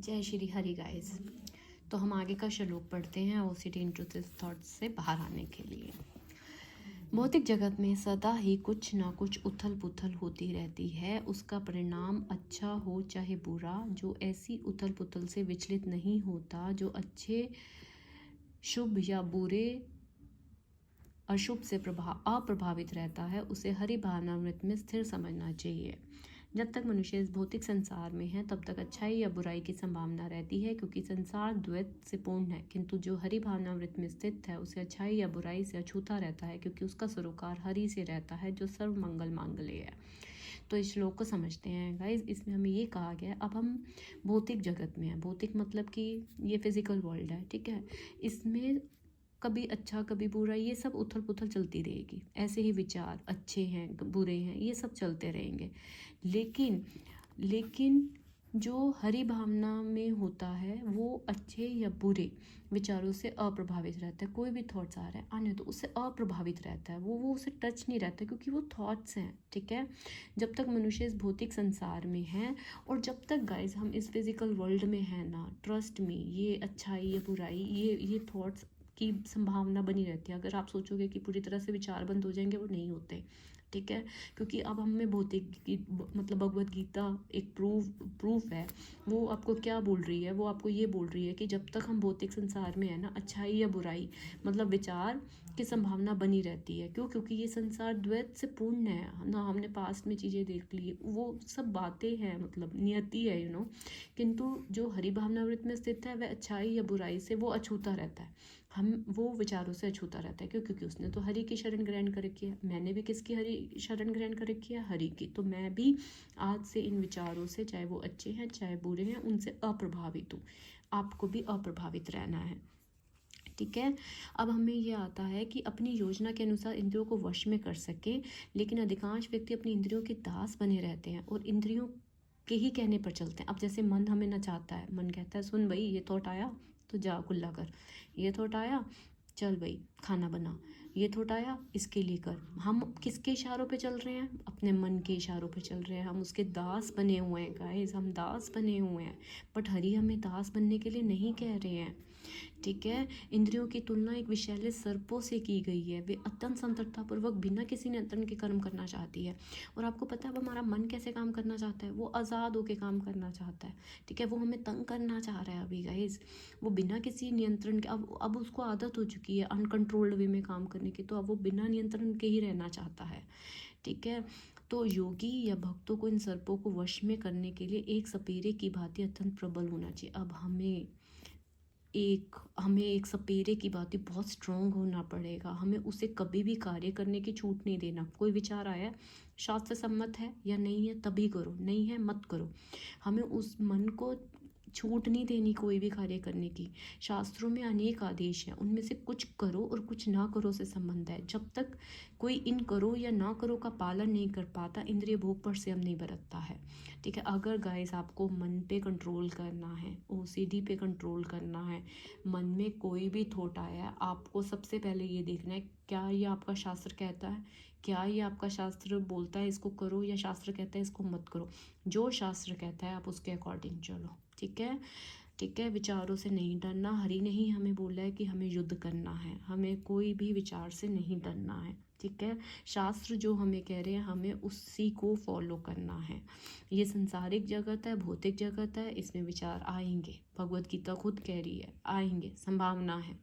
जय श्री हरि गाइस। तो हम आगे का श्लोक पढ़ते हैं ओसीडी इंट्रूसिव थॉट्स से बाहर आने के लिए। भौतिक जगत में सदा ही कुछ ना कुछ उथल पुथल होती रहती है। उसका परिणाम अच्छा हो चाहे बुरा, जो ऐसी उथल पुथल से विचलित नहीं होता, जो अच्छे शुभ या बुरे अशुभ से अप्रभावित रहता है, उसे हरि भावनामृत में स्थिर समझना चाहिए। जब तक मनुष्य इस भौतिक संसार में है तब तक अच्छाई या बुराई की संभावना रहती है, क्योंकि संसार द्वैत से पूर्ण है। किंतु जो हरि भावनामृत में स्थित है उसे अच्छाई या बुराई से अछूता रहता है, क्योंकि उसका सरोकार हरि से रहता है, जो सर्व मंगल मांगल्य है। तो इस श्लोक को समझते हैं गाइज। इसमें हमें ये कहा गया है, अब हम भौतिक जगत में हैं। भौतिक मतलब कि ये फिजिकल वर्ल्ड है, ठीक है। इसमें कभी अच्छा कभी बुरा, ये सब उथल पुथल चलती रहेगी। ऐसे ही विचार अच्छे हैं बुरे हैं ये सब चलते रहेंगे। लेकिन जो हरि भावना में होता है वो अच्छे या बुरे विचारों से अप्रभावित रहता है। कोई भी थॉट्स आ रहा है आने तो उससे अप्रभावित रहता है, वो उसे टच नहीं रहता, क्योंकि वो थॉट्स हैं, ठीक है। जब तक मनुष्य इस भौतिक संसार में है और जब तक गाइज हम इस फिजिकल वर्ल्ड में हैं ना, ट्रस्ट मी, ये अच्छाई या बुराई, ये थॉट्स की संभावना बनी रहती है। अगर आप सोचोगे कि पूरी तरह से विचार बंद हो जाएंगे, वो नहीं होते, ठीक है। क्योंकि अब हमें भौतिक मतलब भगवत गीता एक प्रूफ है। वो आपको क्या बोल रही है, वो आपको ये बोल रही है कि जब तक हम भौतिक संसार में है ना, अच्छाई या बुराई मतलब विचार की संभावना बनी रहती है। क्यों? क्योंकि ये संसार द्वैत से पूर्ण है ना। हमने पास्ट में चीज़ें देख ली, वो सब बातें हैं, मतलब नियति है, किंतु जो हरि भावनामृत में स्थित है वह अच्छाई या बुराई से वो अछूता रहता है। हम वो विचारों से अछूता रहता है। क्यों? क्योंकि उसने तो हरि की शरण ग्रहण कर रखी है। मैंने भी किसकी हरि शरण ग्रहण कर रखी है? हरि की। तो मैं भी आज से इन विचारों से, चाहे वो अच्छे हैं चाहे बुरे हैं, उनसे अप्रभावित हूँ। आपको भी अप्रभावित रहना है, ठीक है। अब हमें ये आता है कि अपनी योजना के अनुसार इंद्रियों को वश में कर सके, लेकिन अधिकांश व्यक्ति अपनी इंद्रियों के दास बने रहते हैं और इंद्रियों के ही कहने पर चलते हैं। अब जैसे मन हमें नचाता है, मन कहता है सुन भाई ये थॉट आया तो जा कुल्ला कर, ये थॉट आया चल भाई खाना बना, ये थॉट आया इसके लिए कर। हम किसके इशारों पे चल रहे हैं? अपने मन के इशारों पे चल रहे हैं। हम उसके दास बने हुए हैं गाइस, हम दास बने हुए हैं। बट हरि हमें दास बनने के लिए नहीं कह रहे हैं, ठीक है। इंद्रियों की तुलना एक विषैले सर्पों से की गई है। वे अत्यंत संतरतापूर्वक बिना किसी नियंत्रण के कर्म करना चाहती है। और आपको पता है अब हमारा मन कैसे काम करना चाहता है? वो आज़ाद होकर काम करना चाहता है, ठीक है। वो हमें तंग करना चाह रहा है अभी गाइज। वो बिना किसी नियंत्रण के, अब उसको आदत हो चुकी है अनकंट्रोल्ड वे में काम करने की, तो अब वो बिना नियंत्रण के ही रहना चाहता है, ठीक है। तो योगी या भक्तों को इन सर्पों को वश में करने के लिए एक सपेरे की भांति अत्यंत प्रबल होना चाहिए। अब हमें एक सपेरे की भांति बहुत स्ट्रांग होना पड़ेगा। हमें उसे कभी भी कार्य करने की छूट नहीं देना। कोई विचार आया, शास्त्र सम्मत है या नहीं है तभी करो, नहीं है मत करो। हमें उस मन को छूट नहीं देनी कोई भी कार्य करने की। शास्त्रों में अनेक आदेश हैं, उनमें से कुछ करो और कुछ ना करो से संबंध है। जब तक कोई इन करो या ना करो का पालन नहीं कर पाता, इंद्रिय भोग पर संयम नहीं बरतता है, ठीक है। अगर गाइस आपको मन पे कंट्रोल करना है, ओसीडी पे कंट्रोल करना है, मन में कोई भी थॉट आया है, आपको सबसे पहले ये देखना है क्या ये आपका शास्त्र कहता है, क्या ये आपका शास्त्र बोलता है इसको करो या शास्त्र कहता है इसको मत करो। जो शास्त्र कहता है आप उसके अकॉर्डिंग चलो, ठीक है, ठीक है। विचारों से नहीं डरना। हरि ने ही हमें बोला है कि हमें युद्ध करना है, हमें कोई भी विचार से नहीं डरना है, ठीक है। शास्त्र जो हमें कह रहे हैं हमें उसी को फॉलो करना है। ये संसारिक जगत है, भौतिक जगत है, इसमें विचार आएंगे। भगवत गीता खुद कह रही है आएंगे, संभावना है,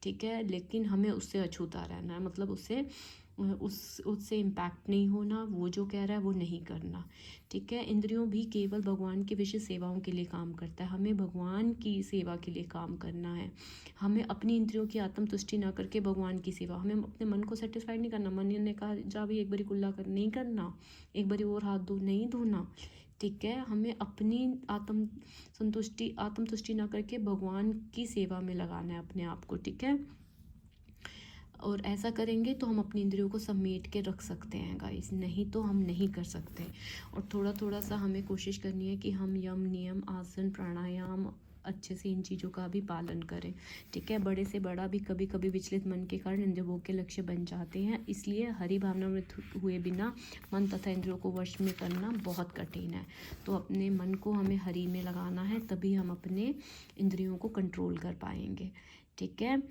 ठीक है। लेकिन हमें उससे अछूता रहना है, मतलब उससे इम्पैक्ट नहीं होना। वो जो कह रहा है वो नहीं करना, ठीक है। इंद्रियों भी केवल भगवान की विशेष सेवाओं के लिए काम करता है। हमें भगवान की सेवा के लिए काम करना है। हमें अपनी इंद्रियों की आत्मतुष्टि ना करके भगवान की सेवा, हमें अपने मन को सेटिस्फाइड नहीं करना। मन ने कहा जा भी एक बारी कुल्ला कर, नहीं करना। एक बारी और हाथ धो, नहीं धोना, ठीक है। हमें अपनी आत्मतुष्टि ना करके भगवान की सेवा में लगाना है अपने आप को, ठीक है। और ऐसा करेंगे तो हम अपनी इंद्रियों को समेट के रख सकते हैं गाइस, नहीं तो हम नहीं कर सकते। और थोड़ा थोड़ा सा हमें कोशिश करनी है कि हम यम नियम आसन प्राणायाम अच्छे से इन चीज़ों का भी पालन करें। ठीक है, बड़े से बड़ा भी कभी कभी विचलित मन के कारण इंद्रिय भोग के लक्ष्य बन जाते हैं, इसलिए हरि भावनामृत हुए बिना मन तथा इंद्रियों को वश में करना बहुत कठिन है। तो अपने मन को हमें हरि में लगाना है, तभी हम अपने इंद्रियों को कंट्रोल कर पाएंगे। ठीक है,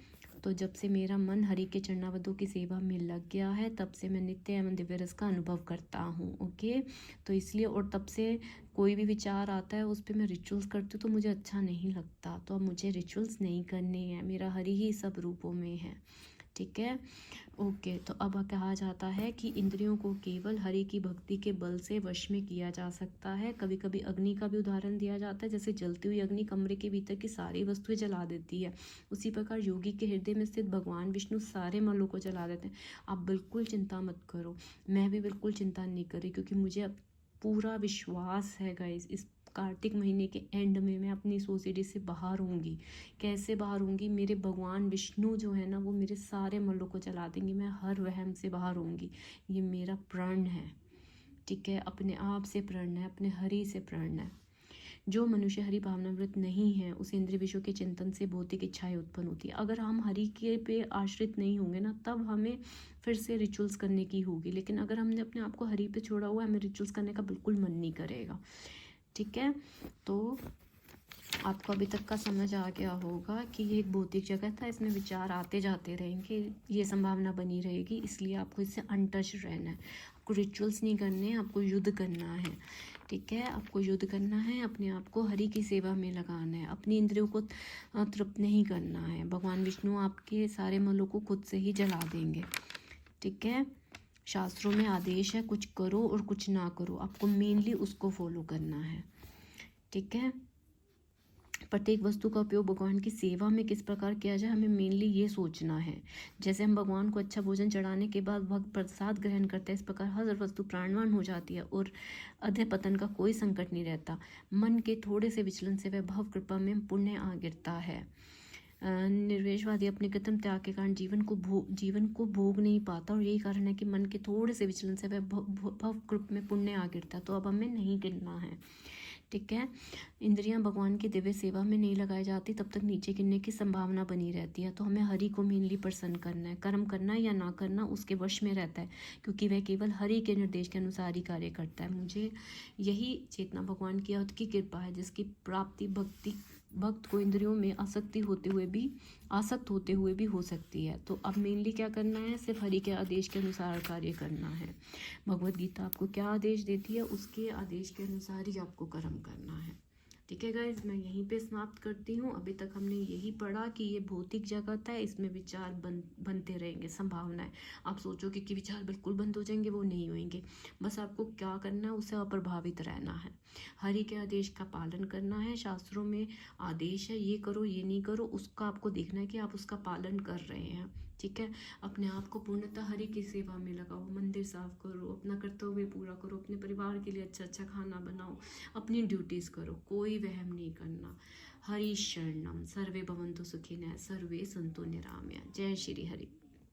तो जब से मेरा मन हरि के चरणावधों की सेवा में लग गया है, तब से मैं नित्य एवं दिव्य रस का अनुभव करता हूँ। ओके, तो इसलिए, और तब से कोई भी विचार आता है उस पर मैं रिचुअल्स करती हूँ तो मुझे अच्छा नहीं लगता, तो अब मुझे रिचुअल्स नहीं करने हैं, मेरा हरि ही सब रूपों में है। ठीक है, ओके, तो अब कहा जाता है कि इंद्रियों को केवल हरि की भक्ति के बल से वश में किया जा सकता है। कभी कभी अग्नि का भी उदाहरण दिया जाता है, जैसे जलती हुई अग्नि कमरे के भीतर की सारी वस्तुएं जला देती है, उसी प्रकार योगी के हृदय में स्थित भगवान विष्णु सारे मलों को जला देते हैं। आप बिल्कुल चिंता मत करो, मैं भी बिल्कुल चिंता नहीं कर रही, क्योंकि मुझे अब पूरा विश्वास है गाइस, इस कार्तिक महीने के एंड में मैं अपनी इस ओसीडी से बाहर होंगी। कैसे बाहर होंगी, मेरे भगवान विष्णु जो है ना, वो मेरे सारे मलों को जला देंगे, मैं हर वहम से बाहर होंगी। ये मेरा प्रण है। ठीक है, अपने आप से प्रण है, अपने हरि से प्रण है। जो मनुष्य हरि भावनामृत नहीं है, उसे इंद्रिय विषयों के चिंतन से भौतिक इच्छाएं उत्पन्न होती है। अगर हम हरि के पे आश्रित नहीं होंगे ना, तब हमें फिर से रिचुअल्स करने की होगी, लेकिन अगर हमने अपने आप को हरि पे छोड़ा हुआ है, हमें रिचुअल्स करने का बिल्कुल मन नहीं करेगा। ठीक है, तो आपको अभी तक का समझ आ गया होगा कि ये एक भौतिक जगह था, इसमें विचार आते जाते रहेंगे, ये संभावना बनी रहेगी, इसलिए आपको इससे अनटच रहना है। आपको रिचुअल्स नहीं करने हैं, आपको युद्ध करना है। ठीक है, आपको युद्ध करना है, अपने आप को हरि की सेवा में लगाना है, अपनी इंद्रियों को तृप्त नहीं करना है। भगवान विष्णु आपके सारे मलों को खुद से ही जला देंगे। ठीक है, शास्त्रों में आदेश है, कुछ करो और कुछ ना करो, आपको मेनली उसको फॉलो करना है। ठीक है, प्रत्येक वस्तु का उपयोग भगवान की सेवा में किस प्रकार किया जाए, हमें मेनली ये सोचना है। जैसे हम भगवान को अच्छा भोजन चढ़ाने के बाद भक्त प्रसाद ग्रहण करते हैं, इस प्रकार हर वस्तु प्राणवान हो जाती है और अधः पतन का कोई संकट नहीं रहता। मन के थोड़े से विचलन से वह भव कृपा में पुण्य आ गिरता है। निर्वेशवादी अपने कृत्रिम त्याग के कारण जीवन को भोग नहीं पाता, और यही कारण है कि मन के थोड़े से विचलन से वह भव कृप में पुण्य आ गिरता है। तो अब हमें नहीं गिरना है। ठीक है, इंद्रियां भगवान की दिव्य सेवा में नहीं लगाई जाती, तब तक नीचे गिरने की संभावना बनी रहती है। तो हमें हरि को मेनली प्रसन्न करना है, कर्म करना या ना करना उसके वश में रहता है, क्योंकि वह केवल हरि के निर्देश के अनुसार ही कार्य करता है। मुझे यही चेतना भगवान की अवध की कृपा है, जिसकी प्राप्ति भक्त को इंद्रियों में आसक्त होते हुए भी हो सकती है। तो अब मेनली क्या करना है, सिर्फ हरि के आदेश के अनुसार कार्य करना है। भगवत गीता आपको क्या आदेश देती है, उसके आदेश के अनुसार ही आपको कर्म करना है। ठीक है गाइज, मैं यहीं पे समाप्त करती हूँ। अभी तक हमने यही पढ़ा कि ये भौतिक जगत है, इसमें विचार बनते रहेंगे, संभावना है। आप सोचोगे कि विचार बिल्कुल बंद हो जाएंगे, वो नहीं होंगे। बस आपको क्या करना है, उससे अप्रभावित रहना है, हरि के आदेश का पालन करना है। शास्त्रों में आदेश है, ये करो ये नहीं करो, उसका आपको देखना है कि आप उसका पालन कर रहे हैं। ठीक है, अपने आप को पूर्णतः हरि की सेवा में लगाओ, मंदिर साफ करो, अपना कर्तव्य पूरा करो, अपने परिवार के लिए अच्छा अच्छा खाना बनाओ, अपनी ड्यूटीज़ करो, कोई वहम नहीं करना। हरि शरणम, सर्वे भवन्तु सुखिनः, सर्वे सन्तु निरामया। जय श्री हरि।